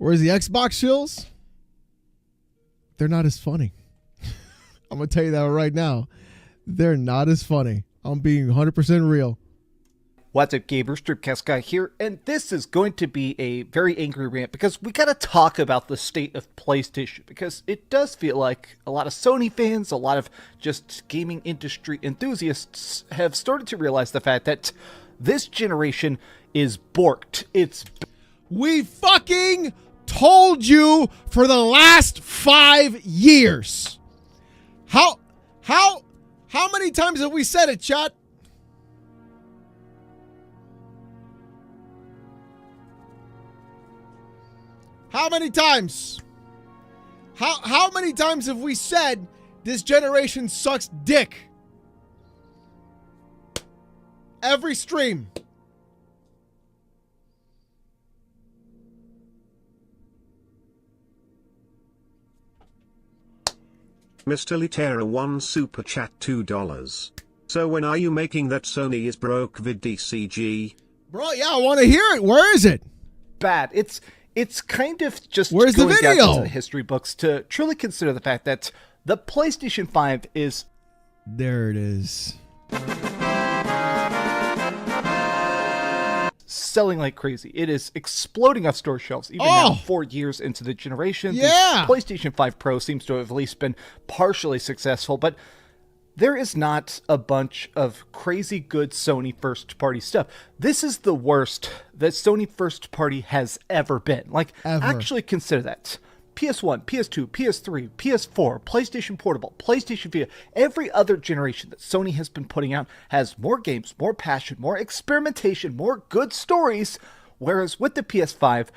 Whereas the Xbox shills, they're not as funny. I'm going to tell you that right now. They're not as funny. I'm being 100% real. What's up, gamers? Streamcast Guy here, and this is going to be a very angry rant because we gotta talk about the state of PlayStation, because it does feel like a lot of Sony fans, a lot of just gaming industry enthusiasts have started to realize the fact that this generation is borked. We fucking told you for the last 5 years. How many times have we said it, chat? How many times? How many times have we said this generation sucks dick? Every stream. Mr. Litera won Super Chat $2. So when are you making that Sony is broke vid DCG? Bro, yeah, I want to hear it. Where is it? Bad. It's kind of just Where's the going video? down into the history books to truly consider the fact that the PlayStation 5 is... There it is. selling like crazy. It is exploding off store shelves, even now 4 years into the generation. Yeah. The PlayStation 5 Pro seems to have at least been partially successful, but there is not a bunch of crazy good Sony first-party stuff. This is the worst that Sony first-party has ever been. Like, actually consider that. PS1, PS2, PS3, PS4, PlayStation Portable, PlayStation Vita, every other generation that Sony has been putting out has more games, more passion, more experimentation, more good stories, whereas with the PS5,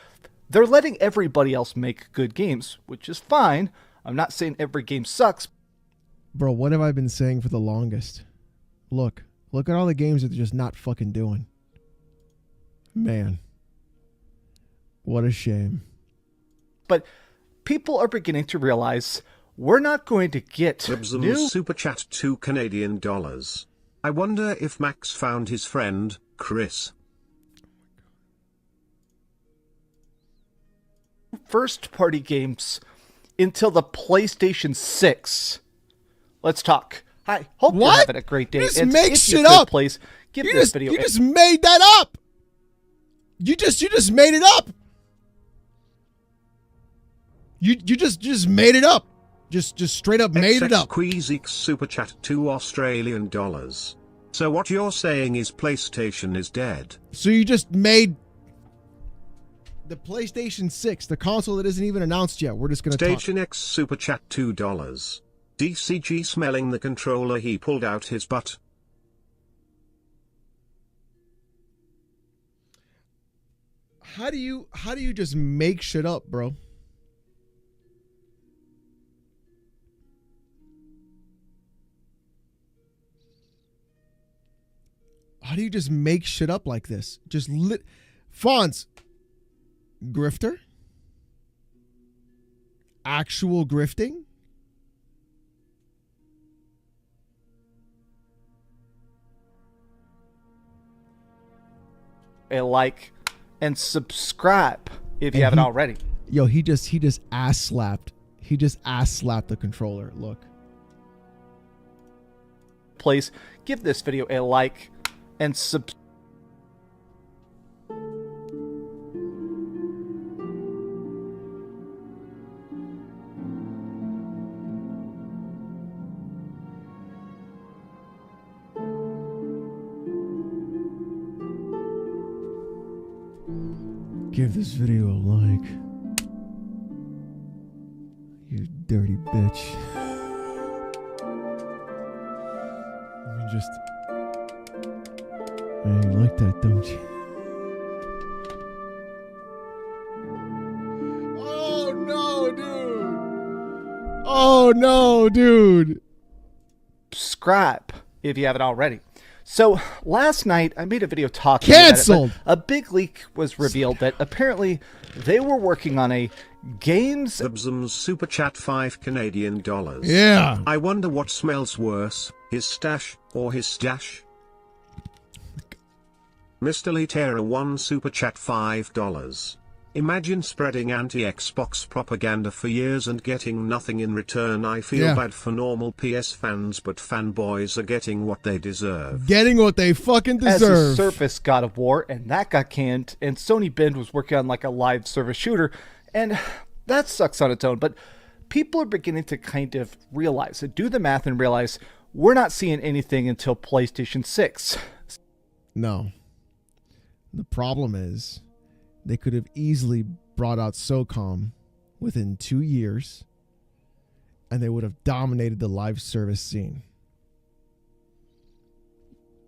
they're letting everybody else make good games, which is fine. I'm not saying every game sucks. Bro, what have I been saying for the longest? Look at all the games that they're just not fucking doing. Man. What a shame. But people are beginning to realize we're not going to get new... Super Chat $2. I wonder if Max found his friend, Chris. First-party games until the PlayStation 6. Let's talk. Hi, hope you're having a great day. You just make shit up. Please give this video. You just made that up. You just made it up. You just made it up. Just straight up made it up. Queezix Super Chat $2. So what you're saying is PlayStation is dead. So you just made the PlayStation 6, the console that isn't even announced yet. We're just gonna Station X Super Chat $2. DCG smelling the controller he pulled out his butt. How do you just make shit up, bro? How do you just make shit up like this? Just Fonz. Grifter? Actual grifting? A like and subscribe if you haven't already. Yo, he just ass slapped. He just ass slapped the controller. Look. Please give this video a like and subscribe. Give this video a like. You dirty bitch. Let me just... Man, you like that, don't you? Oh no, dude! Oh no, dude! Subscribe if you haven't already. So last night I made a video talking Canceled. about it, but a big leak was revealed that apparently they were working on a games... Super Chat $5. Yeah. I wonder what smells worse, his stash or his stash. Mr. Litera won Super Chat $5. Imagine spreading anti-Xbox propaganda for years and getting nothing in return. I feel bad for normal PS fans, but fanboys are getting what they deserve. Getting what they fucking deserve. As a Surface God of War, and that got canned, and Sony Bend was working on like a live service shooter, and that sucks on its own, but people are beginning to kind of realize it, do the math and realize we're not seeing anything until PlayStation 6. No. The problem is they could have easily brought out SOCOM within 2 years, and they would have dominated the live service scene.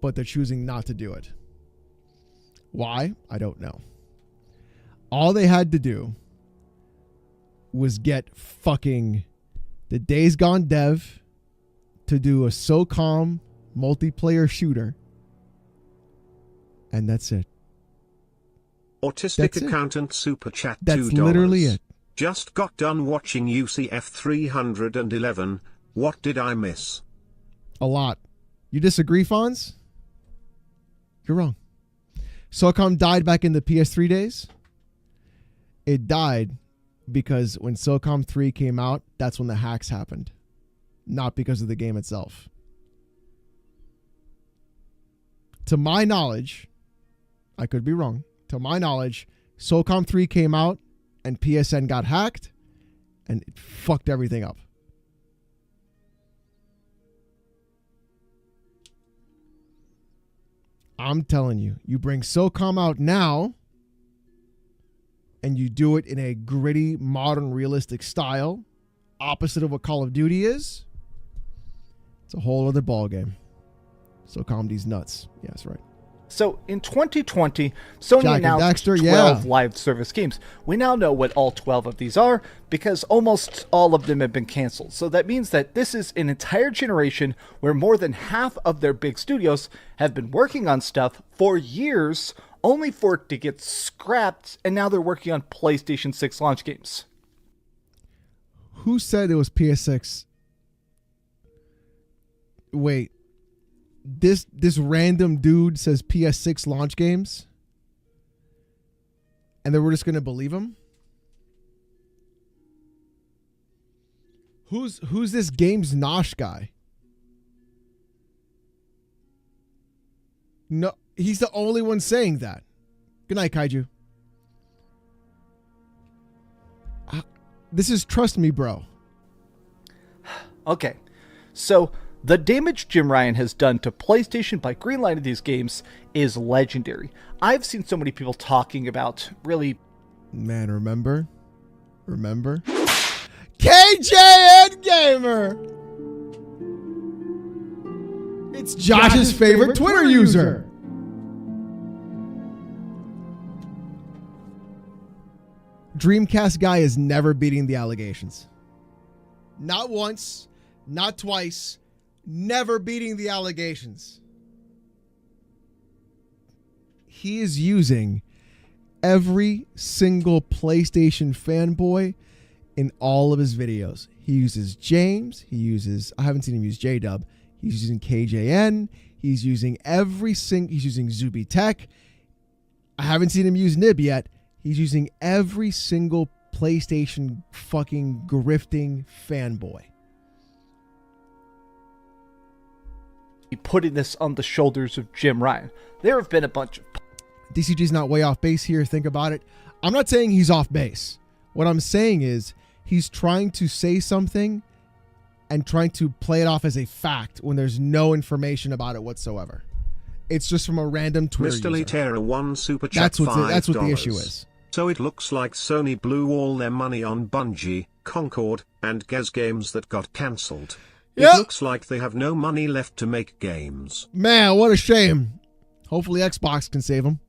But they're choosing not to do it. Why? I don't know. All they had to do was get fucking the Days Gone dev to do a SOCOM multiplayer shooter, and that's it. Autistic That's Accountant Super Chat $2. That's literally it. Just got done watching UCF 311. What did I miss? A lot. You disagree, Fonz? You're wrong. SOCOM died back in the PS3 days. It died because when SOCOM 3 came out, that's when the hacks happened. Not because of the game itself. To my knowledge, I could be wrong. To my knowledge, SOCOM 3 came out and PSN got hacked and it fucked everything up. I'm telling you, you bring SOCOM out now and you do it in a gritty, modern, realistic style, opposite of what Call of Duty is, it's a whole other ballgame. SOCOM D's nuts. Yeah, that's right. So in 2020, Sony Jack and announced Daxter, 12 live service games. We now know what all 12 of these are because almost all of them have been canceled. So that means that this is an entire generation where more than half of their big studios have been working on stuff for years, only for it to get scrapped, and now they're working on PlayStation 6 launch games. Who said it was PS6? Wait. This random dude says PS6 launch games, and then we're just gonna believe him? Who's this Games Nosh guy? No, he's the only one saying that. Good night, Kaiju. This is Trust Me, Bro. Okay, so the damage Jim Ryan has done to PlayStation by greenlighting these games is legendary. I've seen so many people talking about really... Man, remember? KJN Gamer! It's Josh's favorite Twitter user. Dreamcast guy is never beating the allegations. Not once, not twice, never beating the allegations. He is using every single PlayStation fanboy in all of his videos. He uses James. I haven't seen him use J-Dub. He's using KJN. He's using he's using Zuby Tech. I haven't seen him use Nib yet. He's using every single PlayStation fucking grifting fanboy. Putting this on the shoulders of Jim Ryan. There have been a bunch of... DCG's not way off base here. Think about it. I'm not saying he's off base. What I'm saying is he's trying to say something and trying to play it off as a fact when there's no information about it whatsoever. It's just from a random Twitter Mr. user. Litera 1 super chat That's what the $5. issue is. So it looks like Sony blew all their money on Bungie, Concord, and Gez games that got cancelled. Yep. It looks like they have no money left to make games. Man, what a shame. Hopefully Xbox can save them.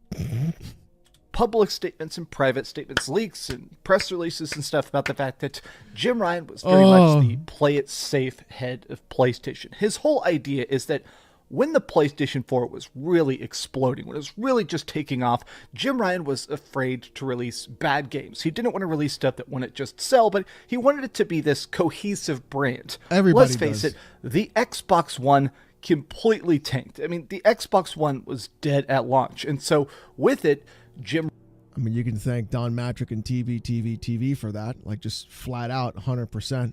Public statements and private statements, leaks and press releases and stuff about the fact that Jim Ryan was very much the play it safe head of PlayStation. His whole idea is that when the PlayStation 4 was really exploding, when it was really just taking off, Jim Ryan was afraid to release bad games. He didn't want to release stuff that wouldn't just sell, but he wanted it to be this cohesive brand. Everybody Let's face does. it, the Xbox One completely tanked. I mean, the Xbox One was dead at launch, and so with it, Jim... I mean, you can thank Don Matrick and TV for that. Like, just flat out 100%.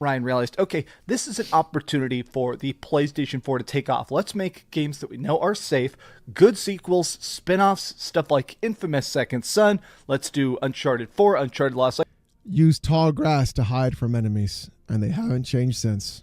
Ryan realized, okay, this is an opportunity for the PlayStation 4 to take off. Let's make games that we know are safe, good sequels, spin-offs, stuff like Infamous Second Son. Let's do Uncharted 4, Uncharted Lost Legacy. Use tall grass to hide from enemies, and they haven't changed since.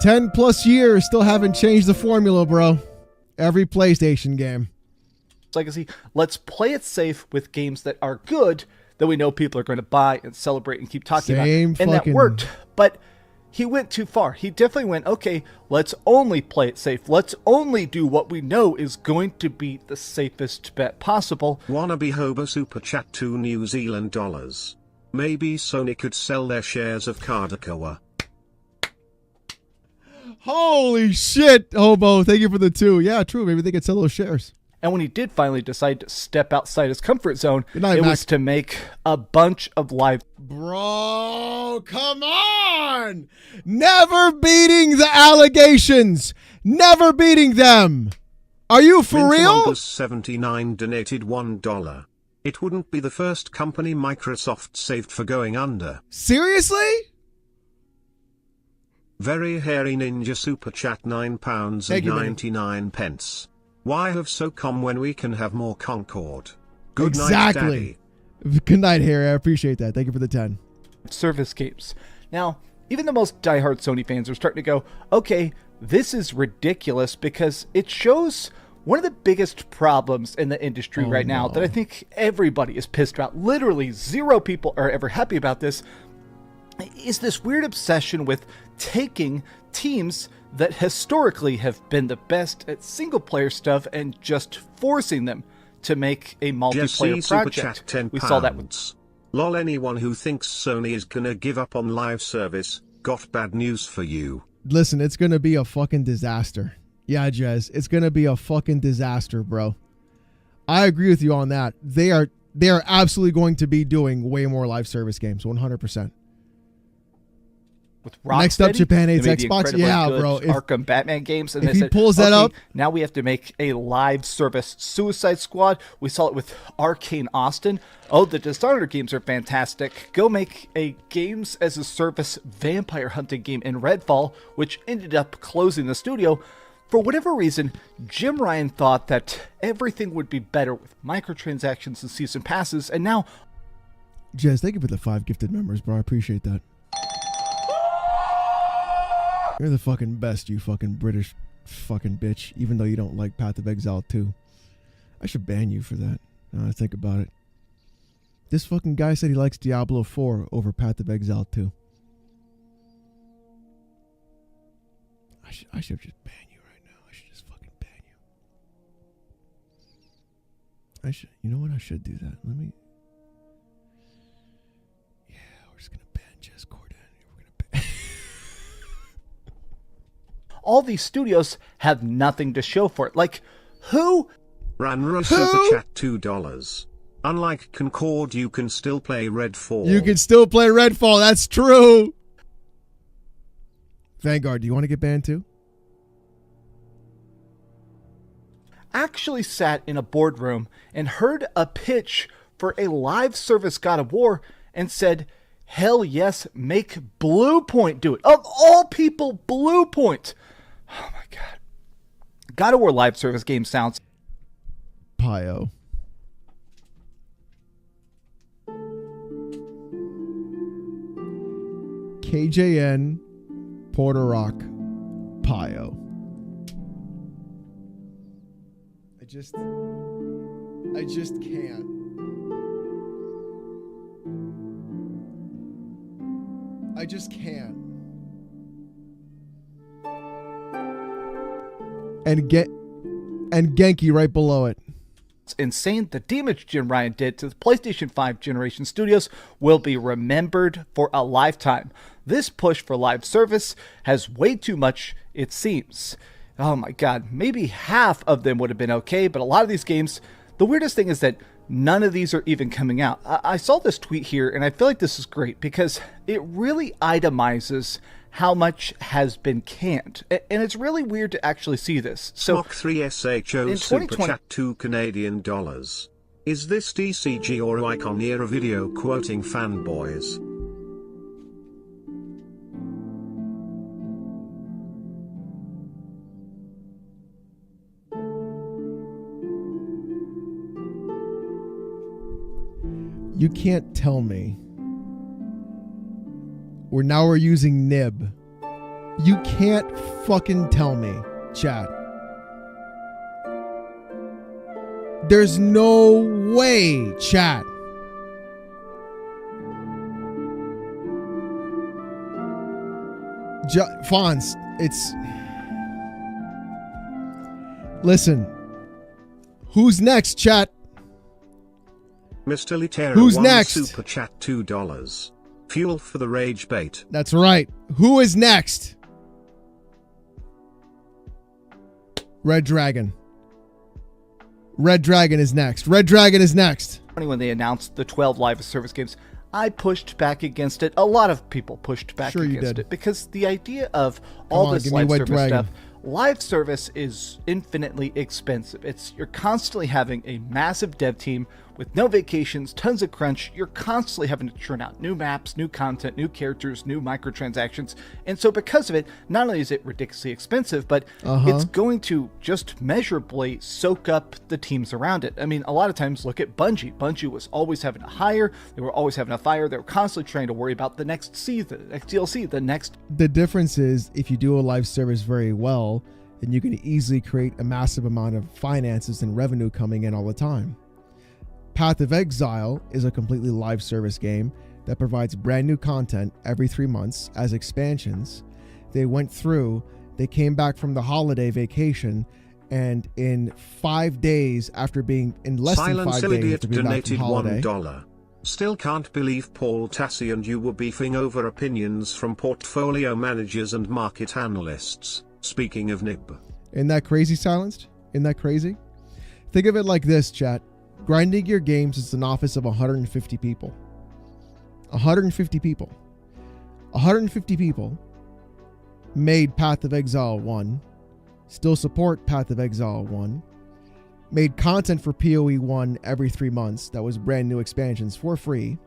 +10 years, still haven't changed the formula, bro. Every PlayStation game. Legacy. Let's play it safe with games that are good, that we know people are going to buy and celebrate and keep talking about. And that worked. But he went too far. He definitely went, okay, let's only play it safe. Let's only do what we know is going to be the safest bet possible. Wannabe Hoba Super Chat $2 New Zealand dollars. Maybe Sony could sell their shares of Cardakawa. Holy shit, Hobo. Thank you for the 2. Yeah, true. Maybe they could sell those shares. And when he did finally decide to step outside his comfort zone, night, it Mac. was to make a bunch of live... Bro, come on! Never beating the allegations! Never beating them! Are you for real? 79 donated $1. It wouldn't be the first company Microsoft saved for going under. Seriously? Very hairy ninja super chat £9.99. Why have so come when we can have more Concord? Good night, Daddy. Good night, Harry. I appreciate that. Thank you for the 10. Service games. Now, even the most diehard Sony fans are starting to go, okay, this is ridiculous because it shows one of the biggest problems in the industry right now that I think everybody is pissed about. Literally zero people are ever happy about this. Is this weird obsession with taking teams that historically have been the best at single-player stuff and just forcing them to make a multiplayer project. We saw that with... Lol, anyone who thinks Sony is gonna give up on live service, got bad news for you. Listen, it's gonna be a fucking disaster. Yeah, Jez, it's gonna be a fucking disaster, bro. I agree with you on that. They are absolutely going to be doing way more live service games, 100%. With Rocksteady, next up, Japan hates Xbox. Yeah, bro. Arkham Batman games, and if they he said, pulls that up, now we have to make a live service Suicide Squad. We saw it with Arcane Austin. Oh, the Dishonored games are fantastic. Go make a games as a service vampire hunting game in Redfall, which ended up closing the studio. For whatever reason, Jim Ryan thought that everything would be better with microtransactions and season passes, and now... Jez, thank you for the 5 gifted members, bro. I appreciate that. You're the fucking best, you fucking British fucking bitch, even though you don't like Path of Exile 2. I should ban you for that, now I think about it. This fucking guy said he likes Diablo 4 over Path of Exile 2. I should just ban you right now. I should just fucking ban you. You know what? I should do that. Let me... Yeah, we're just gonna ban Jez Corden. We're gonna ban... All these studios have nothing to show for it. Like, who? Ranra Super Chat $2. Unlike Concord, you can still play Redfall. You can still play Redfall. That's true. Vanguard, do you want to get banned too? Actually sat in a boardroom and heard a pitch for a live service God of War and said, hell yes, make Bluepoint do it. Of all people, Bluepoint. Oh my God. God of War live service game sounds... Pio. KJN, Porter Rock, Pio. I just can't. I just can't. And Genki right below it. insane. The damage Jim Ryan did to the PlayStation 5 generation studios will be remembered for a lifetime. This push for live service has way too much, it seems. Oh my god, maybe half of them would have been okay, but a lot of these games, the weirdest thing is that none of these are even coming out. I saw this tweet here, and I feel like this is great because it really itemizes how much has been canned. And it's really weird to actually see this. So, Smock3SHO Super Chat $2 Canadian. Is this DCG or Icon near a video quoting fanboys? You can't tell me. We're using nib. You can't fucking tell me, chat. There's no way, chat. Fonz, it's... Listen. Who's next, chat? Mr. Litera, who's next? Super Chat $2. Fuel for the rage bait. That's right. Who is next? Red Dragon. Red Dragon is next. Red Dragon is next. When they announced the 12 live service games, I pushed back against it. A lot of people pushed back against it because the idea of all this live service stuff, live service is infinitely expensive. You're constantly having a massive dev team with no vacations, tons of crunch. You're constantly having to churn out new maps, new content, new characters, new microtransactions. And so because of it, not only is it ridiculously expensive, but it's going to just measurably soak up the teams around it. I mean, a lot of times, look at Bungie. Bungie was always having to hire. They were always having to fire. They were constantly trying to worry about the next season, the next DLC, the next... The difference is if you do a live service very well, then you can easily create a massive amount of finances and revenue coming in all the time. Path of Exile is a completely live service game that provides brand new content every 3 months as expansions. They came back from the holiday vacation, and in 5 days after being, in less than 5 days after being back from holiday... $1. Still can't believe Paul Tassi and you were beefing over opinions from portfolio managers and market analysts. Speaking of nib. Isn't that crazy, Silenced? Isn't that crazy? Think of it like this, chat. Grinding Gear Games is an office of 150 people. 150 people. 150 people made Path of Exile 1, still support Path of Exile 1, made content for PoE 1 every 3 months that was brand new expansions for free.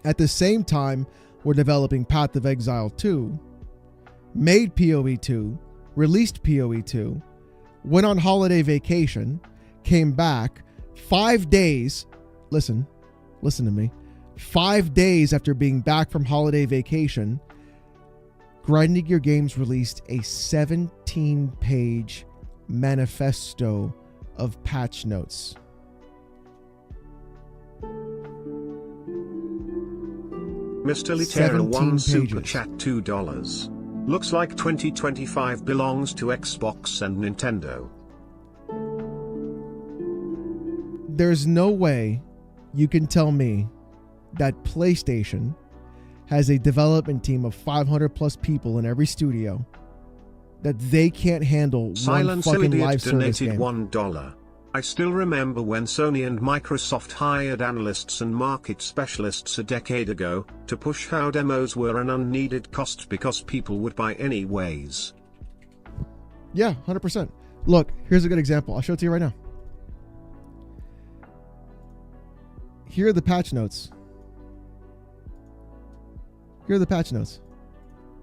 At the same time, we're developing Path of Exile 2, made PoE 2, released PoE 2, went on holiday vacation, came back, 5 days, listen to me, 5 days after being back from holiday vacation, Grinding Gear Games released a 17-page manifesto of patch notes. Mr. Litera 1 Super Chat $2. Looks like 2025 belongs to Xbox and Nintendo. There's no way you can tell me that PlayStation has a development team of 500 plus people in every studio that they can't handle one fucking live service game. $1. I still remember when Sony and Microsoft hired analysts and market specialists a decade ago to push how demos were an unneeded cost because people would buy anyways. Yeah, 100%. Look, here's a good example. I'll show it to you right now. Here are the patch notes. Here are the patch notes.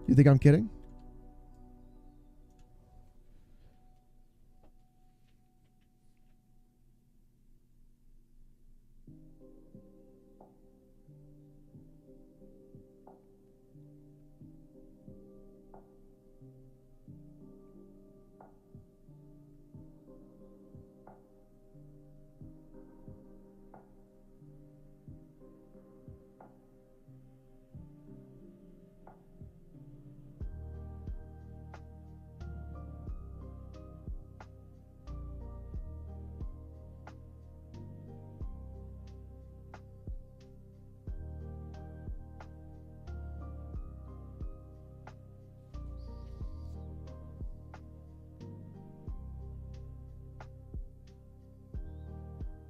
You think I'm kidding?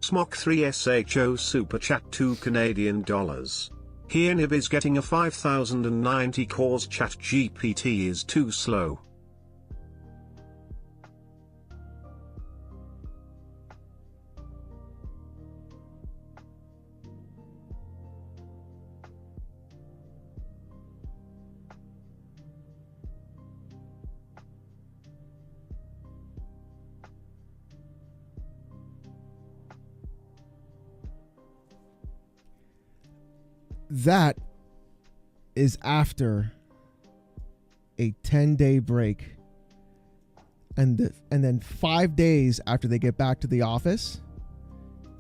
Smock3SHO Super Chat $2 Canadian. Here Nib is getting a 5090 cores. Chat GPT is too slow. That is after a 10-day break. And then 5 days after they get back to the office,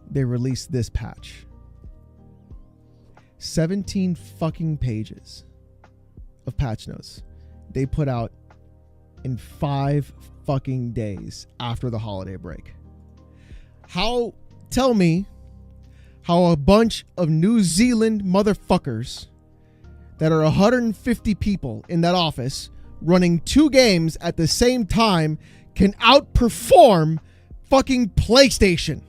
they release this patch. 17 fucking pages of patch notes they put out in 5 fucking days after the holiday break. Tell me how a bunch of New Zealand motherfuckers that are 150 people in that office running 2 games at the same time can outperform fucking PlayStation.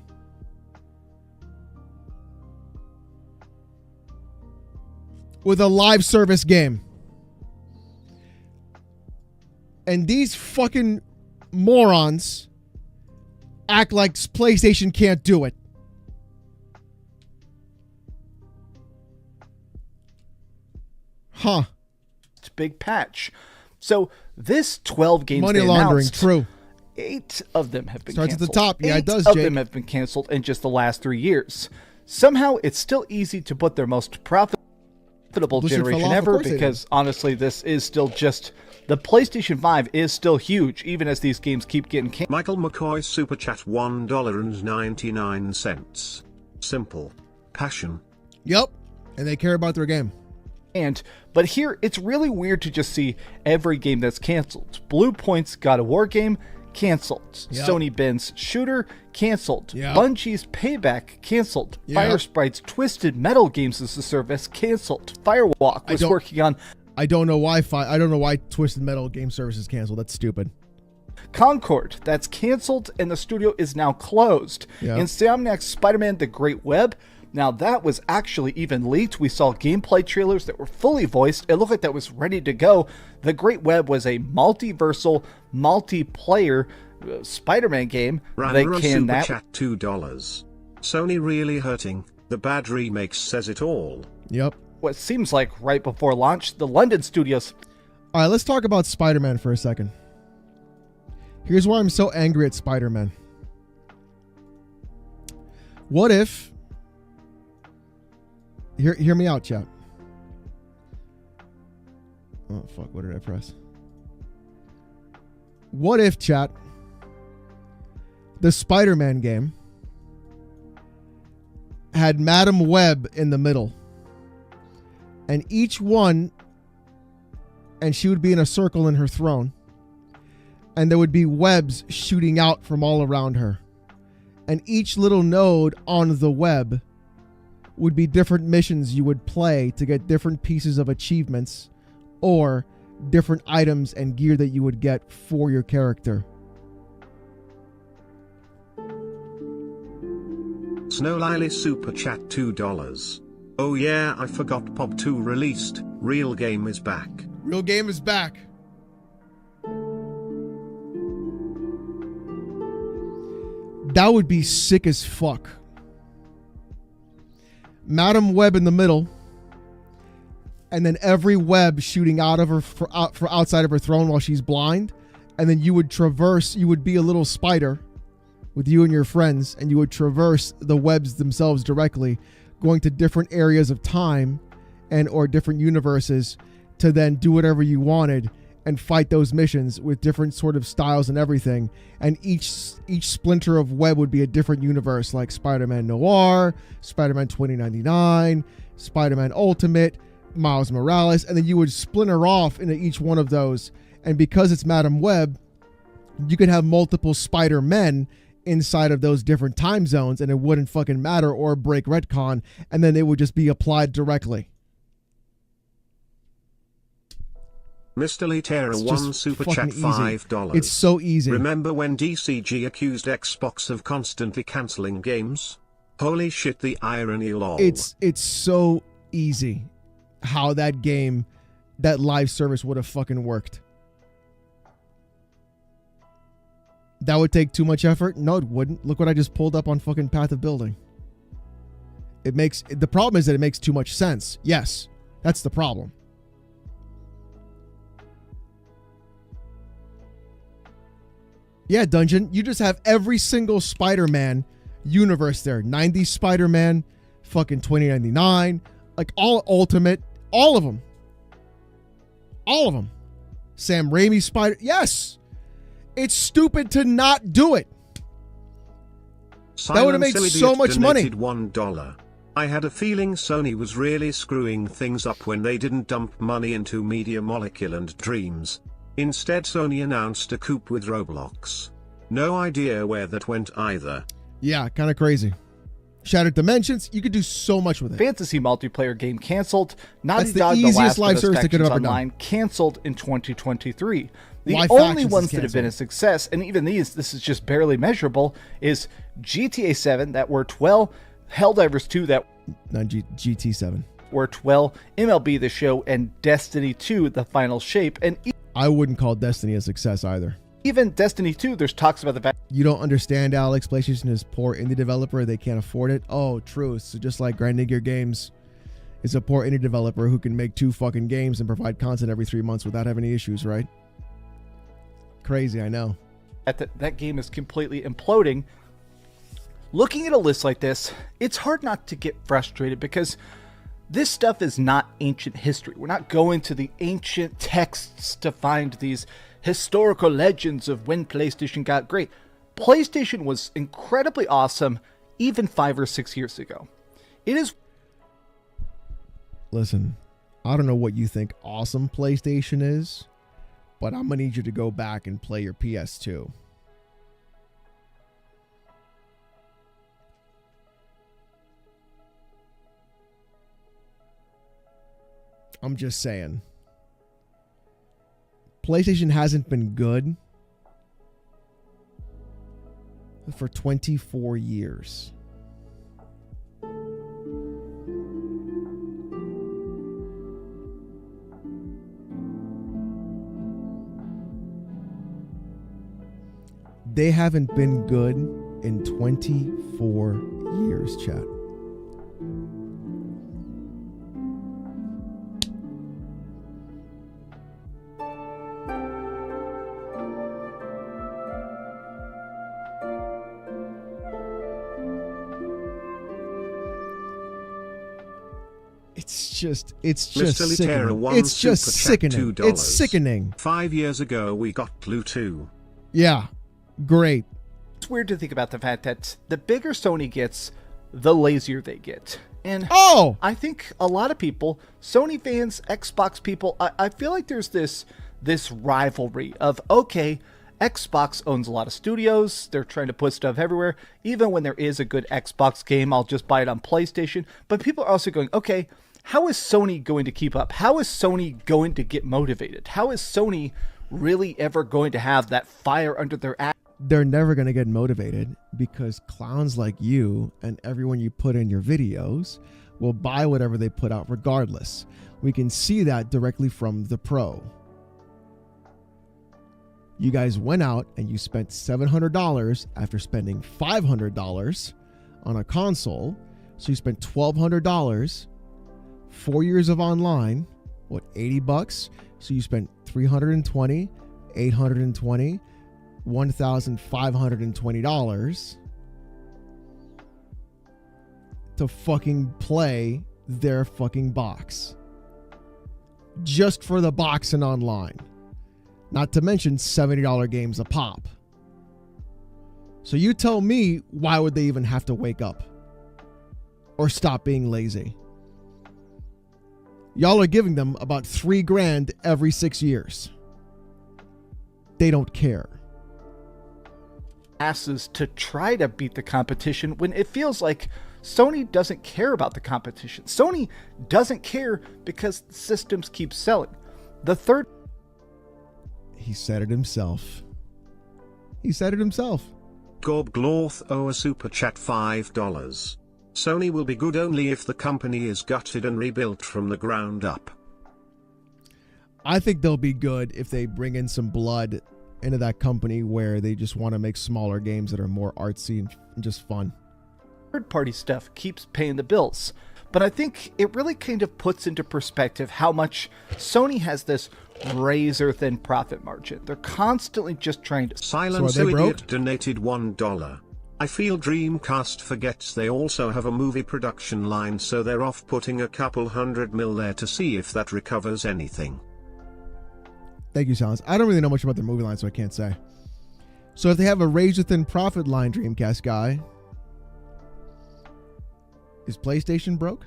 With a live service game. And these fucking morons act like PlayStation can't do it. Huh. It's a big patch. So this 12 games money they laundering, announced, true. 8 of them have been Starts canceled. at the top. Yeah, it does, Eight of Jake. them have been canceled in just the last 3 years. Somehow, it's still easy to put their most profitable Blizzard fell generation off, of ever course they because, honestly, this is still just... The PlayStation 5 is still huge, even as these games keep getting canceled. Michael McCoy Super Chat $1.99. Simple. Passion. Yep. And they care about their game. But here, it's really weird to just see every game that's canceled. Blue Point's God of War game, canceled. Yep. Sony Ben's Shooter, canceled. Yep. Bungie's Payback, canceled. Yep. Fire Sprite's Twisted Metal Games as a Service, canceled. Firewalk was working on... I don't know why Twisted Metal Game Service is canceled. That's stupid. Concord, that's canceled, and the studio is now closed. Yep. Insomniac's Spider-Man The Great Web, now that was actually even leaked. We saw gameplay trailers that were fully voiced. It looked like that was ready to go. The Great Web was a multiversal, multiplayer Spider-Man game. They can Super Chat $2. Sony really hurting. The bad remakes says it all. Yep. What seems like right before launch, the London studios. All right, let's talk about Spider-Man for a second. Here's why I'm so angry at Spider-Man. What if... Hear me out, chat. Oh, fuck. What did I press? What if, chat, the Spider-Man game had Madam Web in the middle, and each one, and she would be in a circle in her throne, and there would be webs shooting out from all around her, and each little node on the web would be different missions you would play to get different pieces of achievements or different items and gear that you would get for your character. Snow Lily Super Chat $2. Oh yeah, I forgot POB 2 released. Real game is back. Real game is back. That would be sick as fuck. Madam Web in the middle, and then every web shooting out of her for outside of her throne while she's blind, and then you would traverse. You would be a little spider with you and your friends, and you would traverse the webs themselves directly, going to different areas of time and or different universes to then do whatever you wanted and fight those missions with different sort of styles and everything. And each splinter of web would be a different universe, like Spider-Man Noir, Spider-Man 2099, Spider-Man Ultimate, Miles Morales, and then you would splinter off into each one of those. And because it's Madam Web, you could have multiple Spider-Men inside of those different time zones, and it wouldn't fucking matter or break retcon, and then it would just be applied directly. Mr. Litera It's one just super fucking chat easy. $5. It's so easy. Remember when DCG accused Xbox of constantly cancelling games? Holy shit, the irony, lol. It's so easy how that game, that live service would have fucking worked. That would take too much effort? No, it wouldn't. Look what I just pulled up on fucking Path of Building. The problem is that it makes too much sense. Yes, that's the problem. Yeah, Dungeon, you just have every single Spider-Man universe there. 90s Spider-Man, fucking 2099, like all Ultimate, all of them. All of them. Sam Raimi Spider. Yes. It's stupid to not do it. That would have made so much money. $1. I had a feeling Sony was really screwing things up when they didn't dump money into Media Molecule and Dreams. Instead, Sony announced a coup with Roblox. No idea where that went either. Yeah, kind of crazy. Shattered Dimensions, you could do so much with it. Fantasy multiplayer game canceled. That's the easiest live service they could have ever done. Canceled in 2023. The Why only Factions ones is that have been a canceled? success, and even these, this is just barely measurable, is GTA 7 that worked well, Helldivers 2 that Not GT7. worked well, MLB The Show, and Destiny 2 The Final Shape. And I wouldn't call Destiny a success either. even Destiny 2, there's talks about the fact You don't understand, Alex. PlayStation is poor indie developer. They can't afford it. Oh, true. So just like Grinding Gear Games is a poor indie developer who can make 2 fucking games and provide content every 3 months without having any issues, right? Crazy, I know. that game is completely imploding. Looking at a list like this, it's hard not to get frustrated because this stuff is not ancient history. We're not going to the ancient texts to find these historical legends of when PlayStation got great. PlayStation was incredibly awesome even 5 or 6 years ago. It is... Listen, I don't know what you think awesome PlayStation is, but I'm going to need you to go back and play your PS2. I'm just saying. PlayStation hasn't been good for 24 years. They haven't been good in 24 years, chat. It's just Mr. Litera sickening. one It's just super chat sickening. $2. It's sickening. 5 years ago we got Blue 2. Yeah, great. It's weird to think about the fact that the bigger Sony gets, the lazier they get. And I think a lot of people, Sony fans, Xbox people, I feel like there's this rivalry of, okay, Xbox owns a lot of studios. They're trying to put stuff everywhere. Even when there is a good Xbox game, I'll just buy it on PlayStation. But people are also going, okay, how is Sony going to keep up? How is Sony going to get motivated? How is Sony really ever going to have that fire under their ass? They're never going to get motivated because clowns like you and everyone you put in your videos will buy whatever they put out regardless. We can see that directly from the Pro. You guys went out and you spent $700 after spending $500 on a console. So you spent $1,200, 4 years of online, what, $80? So you spent $320, $820, $1,520 to fucking play their fucking box. Just for the box and online. Not to mention $70 games a pop. So you tell me, why would they even have to wake up? Or stop being lazy? Y'all are giving them about $3,000 every 6 years. They don't care. Asses to try to beat the competition when it feels like Sony doesn't care about the competition. Sony doesn't care because systems keep selling. The third... He said it himself. He said it himself. Gorb Glorth owe a super chat $5. Sony will be good only if the company is gutted and rebuilt from the ground up. I think they'll be good if they bring in some blood into that company where they just want to make smaller games that are more artsy and just fun. Third-party stuff keeps paying the bills, but I think it really kind of puts into perspective how much Sony has this razor-thin profit margin. They're constantly just trying to... Silence Idiot donated $1. I feel Dreamcast forgets they also have a movie production line, so they're off putting a couple $100 million there to see if that recovers anything. Thank you, Silence. I don't really know much about their movie line, so I can't say. So if they have a razor-thin profit line, Dreamcast guy, is PlayStation broke?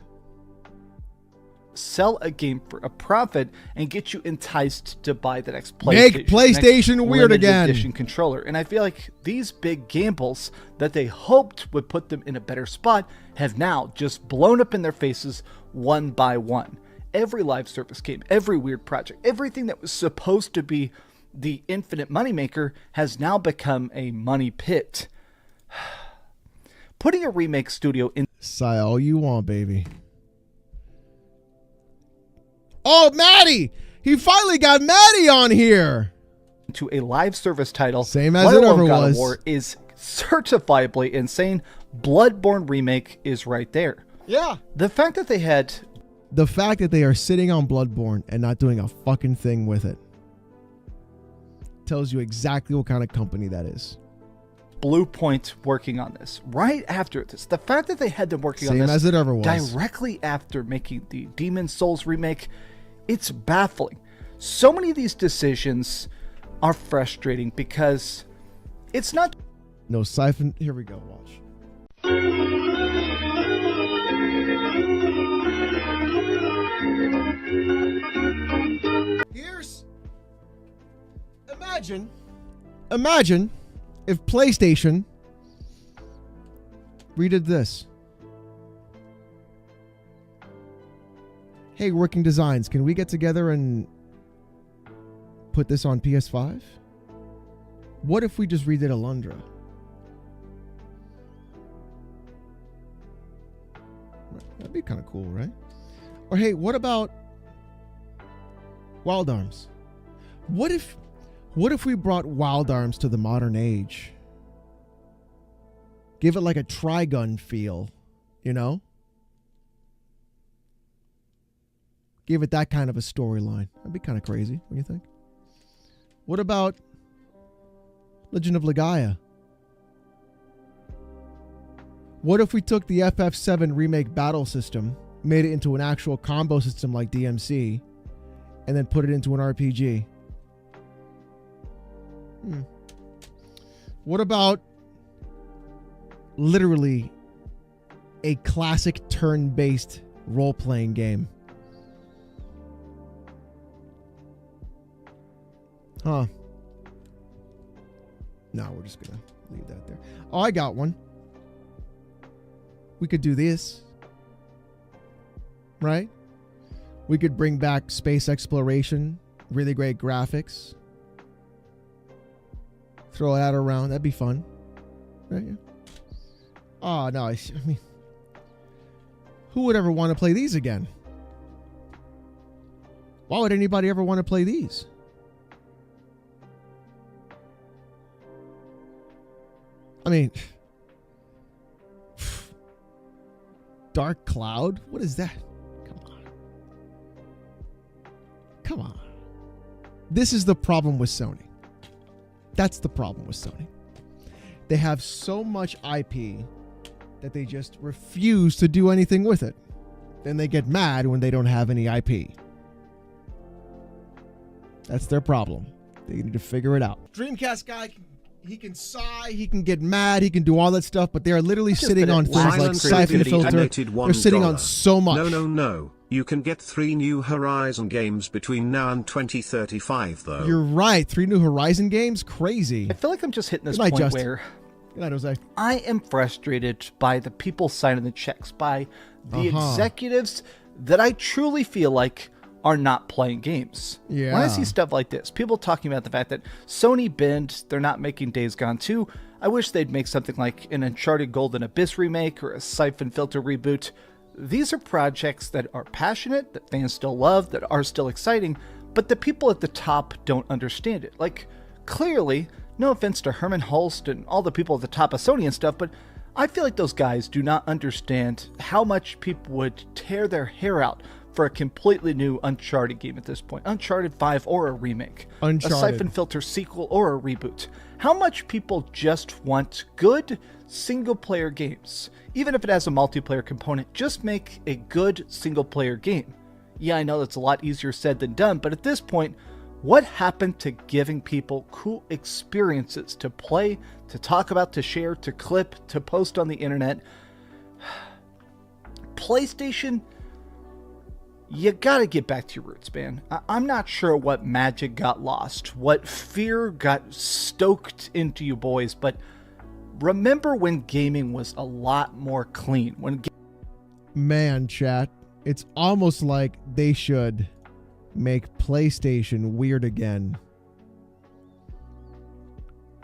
Sell a game for a profit and get you enticed to buy the next PlayStation. Make PlayStation weird again. Edition controller. And I feel like these big gambles that they hoped would put them in a better spot have now just blown up in their faces one by one. Every live service game, every weird project, everything that was supposed to be the infinite moneymaker has now become a money pit. Putting a remake studio in... Sigh all you want, baby. Oh, Maddie! He finally got Maddie on here! To a live service title, same as it ever God was. of War is certifiably insane. Bloodborne remake is right there. Yeah. The fact that they are sitting on Bloodborne and not doing a fucking thing with it tells you exactly what kind of company that is. Blue Point working on this right after this. The fact that they had them working on this as it ever was. Directly after making the Demon's Souls remake, it's baffling. So many of these decisions are frustrating because it's not... No siphon. Here we go. Watch. Imagine if PlayStation redid this. Hey, Working Designs, can we get together and put this on PS5? What if we just redid Alundra? That'd be kind of cool, right? Or hey, what about Wild Arms? What if we brought Wild Arms to the modern age? Give it like a Trigun feel, you know? Give it that kind of a storyline. That'd be kind of crazy. What do you think? What about Legend of Legaia? What if we took the FF7 remake battle system, made it into an actual combo system like DMC, and then put it into an RPG? What about literally a classic turn-based role-playing game? Huh. No, we're just gonna leave that there. Oh, I got one. We could do this. Right? We could bring back space exploration, really great graphics. Throw that around. That'd be fun. Right? Yeah. Oh, no. I mean, who would ever want to play these again? Why would anybody ever want to play these? I mean, Dark Cloud? What is that? Come on. Come on. This is the problem with Sony. That's the problem with Sony. They have so much IP that they just refuse to do anything with it. Then they get mad when they don't have any IP. That's their problem. They need to figure it out. Dreamcast guy, he can sigh, he can get mad, he can do all that stuff, but they are literally sitting on things like Siphon Filter. They're sitting on so much. No. You can get 3 new Horizon games between now and 2035, though. You're right. 3 new Horizon games? Crazy. I feel like I'm just hitting this point where Good night, Jose. I am frustrated by the people signing the checks, by the executives that I truly feel like are not playing games. Yeah. When I see stuff like this, people talking about the fact that Sony binned, they're not making Days Gone 2. I wish they'd make something like an Uncharted Golden Abyss remake or a Siphon Filter reboot. These are projects that are passionate, that fans still love, that are still exciting, but the people at the top don't understand it. Like, clearly, no offense to Herman Hulst and all the people at the top of Sony and stuff, but I feel like those guys do not understand how much people would tear their hair out for a completely new Uncharted game at this point. Uncharted 5 or a remake. Uncharted. A Siphon Filter sequel or a reboot. How much people just want good single-player games. Even if it has a multiplayer component, just make a good single-player game. Yeah, I know that's a lot easier said than done, but at this point, what happened to giving people cool experiences to play, to talk about, to share, to clip, to post on the internet? PlayStation, you gotta get back to your roots, man. I'm not sure what magic got lost, what fear got stoked into you boys, but remember when gaming was a lot more clean. Man, chat, it's almost like they should make PlayStation weird again.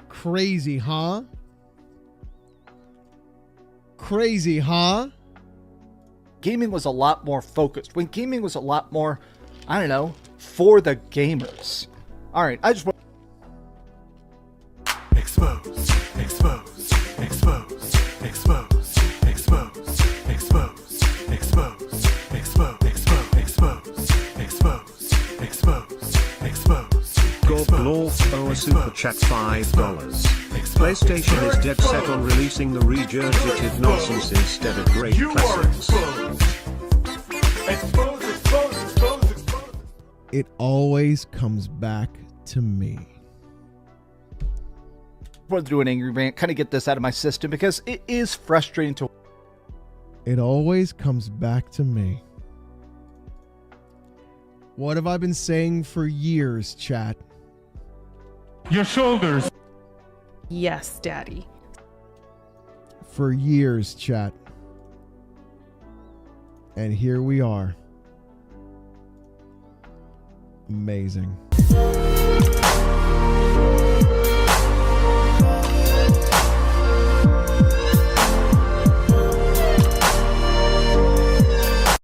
Crazy, huh? Crazy, huh? Gaming was a lot more focused. When gaming was a lot more, I don't know, for the gamers. All right, I just want Expose, expose, expose, expose, expose, expose, expose, expose, expose, expose, expose, expose. Gorblorf owe a super chat $5. PlayStation is dead set on releasing the regurgitated nonsense instead of great You are classics. exposed. Expose, expose, expose, expose. It always comes back to me. to do an angry rant, kind of get this out of my system because it is frustrating to. It always comes back to me. What have I been saying for years, chat? Your shoulders. Yes, Daddy. For years, chat. And here we are. Amazing.